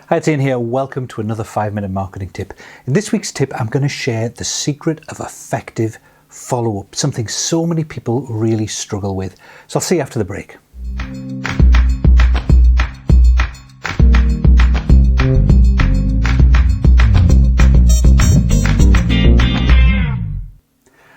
Hi, it's Ian here. Welcome to another 5-minute marketing tip. In this week's tip, I'm going to share the secret of effective follow-up, something so many people really struggle with. So I'll see you after the break.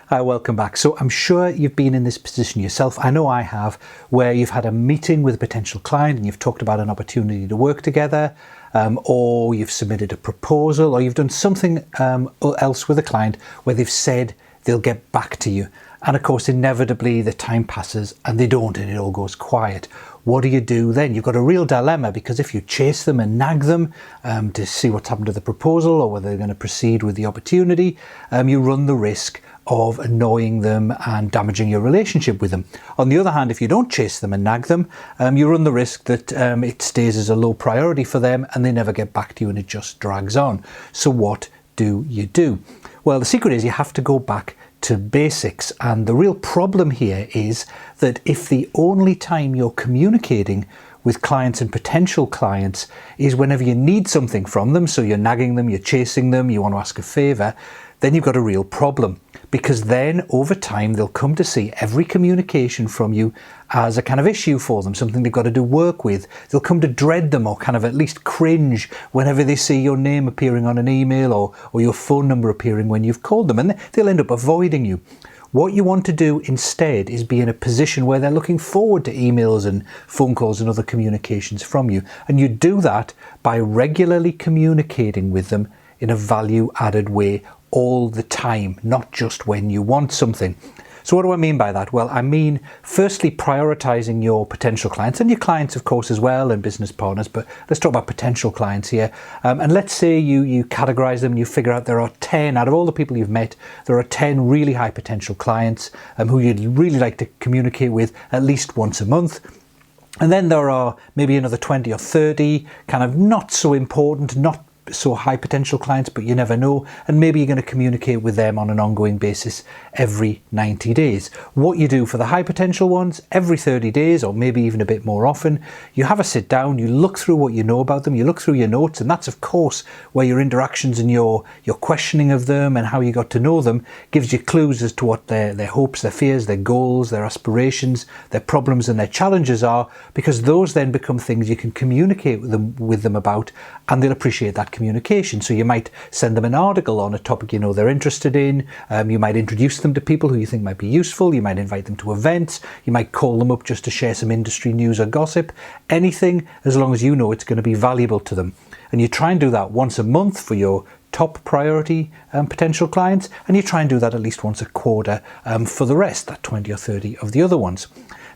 Hi, welcome back. So I'm sure you've been in this position yourself. I know I have, where you've had a meeting with a potential client and you've talked about an opportunity to work together, or you've submitted a proposal, or you've done something else with a client where they've said they'll get back to you. And of course, inevitably the time passes and they don't, and it all goes quiet. What do you do then? You've got a real dilemma, because if you chase them and nag them to see what's happened to the proposal or whether they're going to proceed with the opportunity, you run the risk of annoying them and damaging your relationship with them. On the other hand, if you don't chase them and nag them, you run the risk that it stays as a low priority for them and they never get back to you and it just drags on. So what do you do? Well, the secret is you have to go back to basics, and the real problem here is that if the only time you're communicating with clients and potential clients is whenever you need something from them, so you're nagging them, you're chasing them, you want to ask a favour, then you've got a real problem, because then over time they'll come to see every communication from you as a kind of issue for them, something they've got to do work with. They'll come to dread them, or kind of at least cringe whenever they see your name appearing on an email or your phone number appearing when you've called them, and they'll end up avoiding you. What you want to do instead is be in a position where they're looking forward to emails and phone calls and other communications from you. And you do that by regularly communicating with them in a value-added way all the time, not just when you want something. So what do I mean by that? Well, I mean, firstly, prioritizing your potential clients, and your clients, of course, as well, and business partners, but let's talk about potential clients here. And let's say you categorize them and you figure out there are 10, out of all the people you've met, there are 10 really high potential clients who you'd really like to communicate with at least once a month. And then there are maybe another 20 or 30 kind of not so important, not so high potential clients, but you never know, and maybe you're going to communicate with them on an ongoing basis every 90 days. What you do for the high potential ones, every 30 days or maybe even a bit more often, you have a sit down, you look through what you know about them, you look through your notes, and that's of course where your interactions and your questioning of them and how you got to know them gives you clues as to what their hopes, their fears, their goals, their aspirations, their problems and their challenges are, because those then become things you can communicate with them about, and they'll appreciate that communication. So you might send them an article on a topic you know they're interested in, you might introduce them to people who you think might be useful, you might invite them to events, you might call them up just to share some industry news or gossip, anything as long as you know it's going to be valuable to them. And you try and do that once a month for your top priority potential clients, and you try and do that at least once a quarter for the rest, that 20 or 30 of the other ones.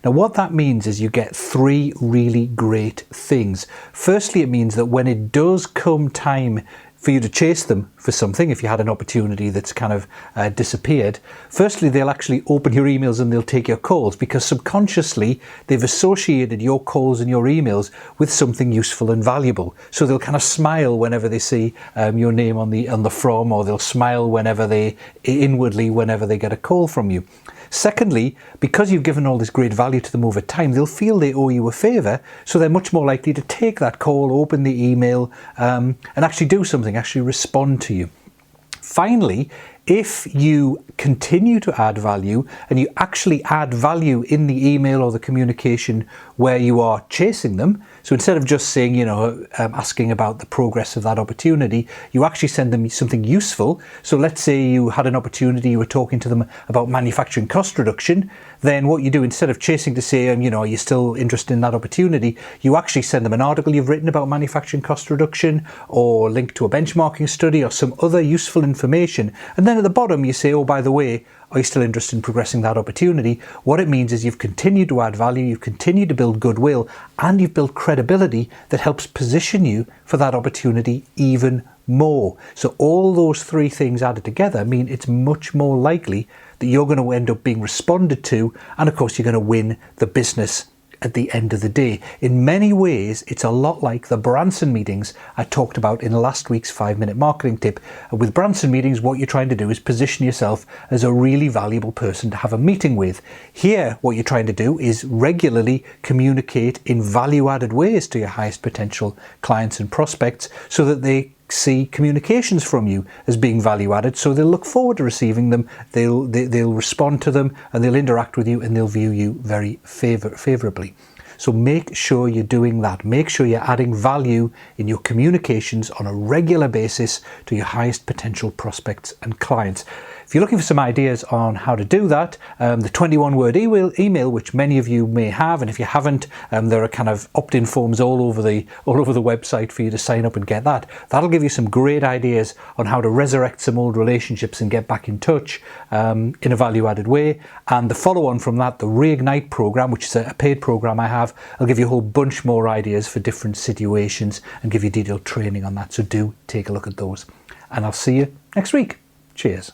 Now what that means is you get 3 really great things. Firstly, it means that when it does come time for you to chase them for something, if you had an opportunity that's kind of disappeared, firstly, they'll actually open your emails and they'll take your calls, because subconsciously they've associated your calls and your emails with something useful and valuable. So they'll kind of smile whenever they see your name on the from, or they'll smile whenever they get a call from you. Secondly, because you've given all this great value to them over time, they'll feel they owe you a favour, so they're much more likely to take that call, open the email, and actually do something, actually respond to you. Finally, if you continue to add value, and you actually add value in the email or the communication where you are chasing them, so instead of just saying, asking about the progress of that opportunity, you actually send them something useful. So let's say you had an opportunity, you were talking to them about manufacturing cost reduction, then what you do, instead of chasing to say, are you still interested in that opportunity, you actually send them an article you've written about manufacturing cost reduction, or link to a benchmarking study or some other useful information. And then at the bottom you say, oh, by the way, are you still interested in progressing that opportunity? What it means is you've continued to add value, you've continued to build goodwill, and you've built credibility that helps position you for that opportunity even more. So all those 3 things added together mean it's much more likely that you're going to end up being responded to, and of course you're going to win the business at the end of the day. In many ways, it's a lot like the Branson meetings I talked about in last week's 5-minute marketing tip. With Branson meetings, what you're trying to do is position yourself as a really valuable person to have a meeting with. Here, what you're trying to do is regularly communicate in value-added ways to your highest potential clients and prospects so that they see communications from you as being value added, so they'll look forward to receiving them, they'll respond to them, and they'll interact with you, and they'll view you very favorably. So make sure you're doing that. Make sure you're adding value in your communications on a regular basis to your highest potential prospects and clients. If you're looking for some ideas on how to do that, the 21-word email, which many of you may have, and if you haven't, there are kind of opt-in forms all over the website for you to sign up and get that. That'll give you some great ideas on how to resurrect some old relationships and get back in touch in a value-added way. And the follow-on from that, the Reignite program, which is a paid program I have, I'll give you a whole bunch more ideas for different situations and give you detailed training on that. So do take a look at those. And I'll see you next week. Cheers.